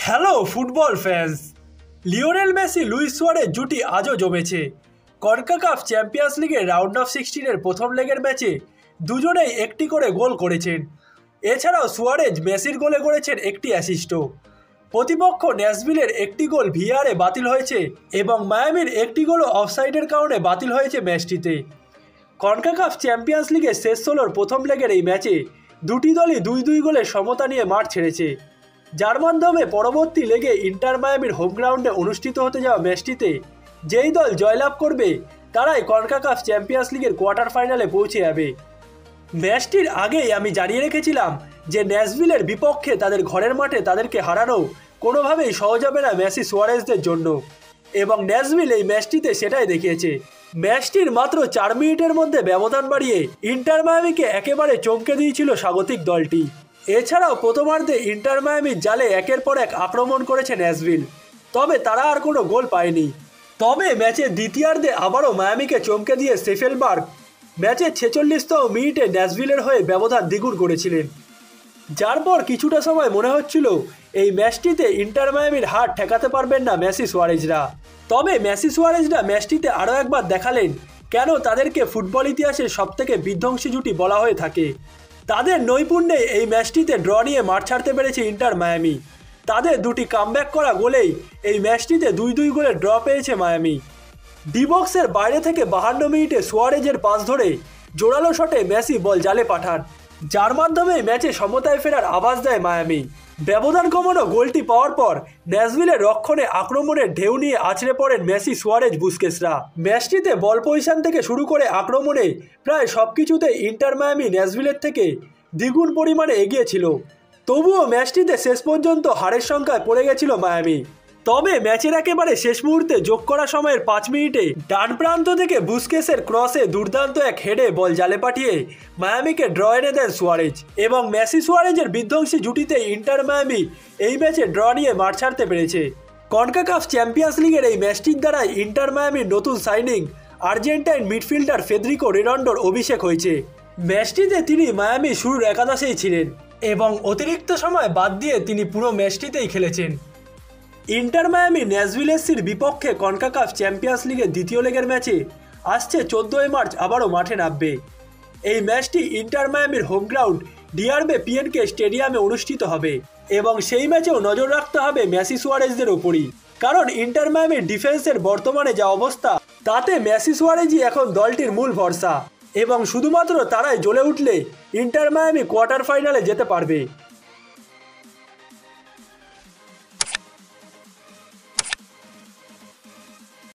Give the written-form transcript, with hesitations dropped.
Hello football fans. Lionel Messi Luis Suarez জুটি আজও জমেছে। কনকাকাফ চ্যাম্পিয়ন্স লিগের রাউন্ড অফ 16-এর প্রথম লেগের ম্যাচে দুজনেই একটি করে গোল করেছেন। এছাড়াও সুয়ারেজ মেসির গোলে করেছেন একটি অ্যাসিস্টও। প্রতিপক্ষ ন্যাশভিলের একটি গোল ভিআরে বাতিল হয়েছে এবং মায়ামির একটি গোলও অফসাইডের কারণে বাতিল হয়েছে ম্যাচটিতে। কনকাকাফ চ্যাম্পিয়ন্স লিগের শেষ 16-র প্রথম লেগের এই ম্যাচে দুটি দলই 2-2 গোলের সমতা নিয়ে মাঠ ছেড়েছে, যার মাধ্যমে পরবর্তী লেগে ইন্টার মায়ামির হোম গ্রাউন্ডে অনুষ্ঠিত হতে যাওয়া ম্যাচটিতে যেই দল জয়লাভ করবে তারাই কনকাকাফ চ্যাম্পিয়ন্স লিগের কোয়ার্টার ফাইনালে পৌঁছে যাবে। ম্যাচটির আগেই আমি জানিয়ে রেখেছিলাম যে ন্যাশভিলের বিপক্ষে তাদের ঘরের মাঠে তাদেরকে হারানো কোনোভাবেই সহজ হবে না মেসি সুয়ারেজদের জন্য, এবং ন্যাশভিল এই ম্যাচটিতে সেটাই দেখিয়েছে। ম্যাচটির মাত্র 4 মিনিটের মধ্যে ব্যবধান বাড়িয়ে ইন্টার মায়ামিকে একেবারে চমকে দিয়েছিল স্বাগতিক দলটি। এছাড়াও প্রথমার্ধে ইন্টার মায়ামির জালে একের পর এক আক্রমণ করেছে ন্যাশভিল, তবে তারা আর কোনো গোল পায়নি। তবে ম্যাচের দ্বিতীয়ার্ধে আবারও মায়ামিকে চমকে দিয়ে সেফেলবার্গ ম্যাচের 46তম মিনিটে ন্যাশভিলের হয়ে ব্যবধান দ্বিগুণ করেছিলেন, যার পর কিছুটা সময় মনে হচ্ছিল এই ম্যাচটিতে ইন্টার মায়ামির হার ঠেকাতে পারবেন না মেসি সুয়ারেজরা। তবে মেসি সুয়ারেজরা ম্যাচটিতে আরও একবার দেখালেন কেন তাদেরকে ফুটবল ইতিহাসের সবথেকে বিধ্বংসী জুটি বলা হয়ে থাকে। তাদের নৈপুণ্যে এই ম্যাচটিতে ড্র নিয়ে মাঠ ছাড়তে পেরেছে ইন্টার মায়ামি। তাদের দুটি কামব্যাক করা গোলেই এই ম্যাচটিতে 2-2 গোলে ড্র পেয়েছে মায়ামি। ডিবক্সের বাইরে থেকে 52 মিনিটে সুয়ারেজের পাস ধরে জোরালো শটে মেসি বল জালে পাঠান, যার মাধ্যমে ম্যাচে সমতায় ফেরার আভাস দেয় মায়ামি। ব্যবধান কমানো গোলটি পাওয়ার পর ন্যাশভিলের রক্ষণে আক্রমণের ঢেউ নিয়ে আছড়ে পড়েন মেসি সুয়ারেজ বুস্কেসরা। ম্যাচটিতে বল পজিশন থেকে শুরু করে আক্রমণে প্রায় সব কিছুতে ইন্টার মায়ামি ন্যাশভিলের থেকে দ্বিগুণ পরিমাণে এগিয়ে ছিল। তবুও ম্যাচটিতে শেষ পর্যন্ত হারের সংখ্যায় পড়ে গেছিল মায়ামি। তবে ম্যাচের একেবারে শেষ মুহূর্তে যোগ করা সময়ের 5 মিনিটে ডান প্রান্ত থেকে বুস্কেসের ক্রসে দুর্দান্ত এক হেডে বল জালে পাঠিয়ে মায়ামিকে ড্র এনে দেন সুয়ারেজ, এবং মেসি সুয়ারেজের বিধ্বংসী জুটিতে ইন্টার মায়ামি এই ম্যাচে ড্র নিয়ে মাঠ ছাড়তে পেরেছে। কনকাকাফ চ্যাম্পিয়ন্স লিগের এই ম্যাচটির দ্বারাই ইন্টার মায়ামির নতুন সাইনিং আর্জেন্টাইন মিডফিল্ডার ফেদেরিকো রেডন্ডোর অভিষেক হয়েছে। ম্যাচটিতে তিনি মায়ামি শুরুর একাদশেই ছিলেন এবং অতিরিক্ত সময় বাদ দিয়ে তিনি পুরো ম্যাচটিতেই খেলেছেন। ইন্টার মায়ামি ন্যাশভিল এসসির বিপক্ষে কনকাকাফ চ্যাম্পিয়ন্স লিগের দ্বিতীয় লেগের ম্যাচে আসছে 14 মার্চ আবারও মাঠে নামবে। এই ম্যাচটি ইন্টার মায়ামির হোম গ্রাউন্ড ডিআরবে পিএনকে স্টেডিয়ামে অনুষ্ঠিত হবে, এবং সেই ম্যাচেও নজর রাখতে হবে মেসি সুয়ারেজদের ওপরই, কারণ ইন্টার মায়ামির ডিফেন্সের বর্তমানে যা অবস্থা তাতে মেসি সুয়ারেজই এখন দলটির মূল ভরসা, এবং শুধুমাত্র তারাই জ্বলে উঠলে ইন্টার মায়ামি কোয়ার্টার ফাইনালে যেতে পারবে।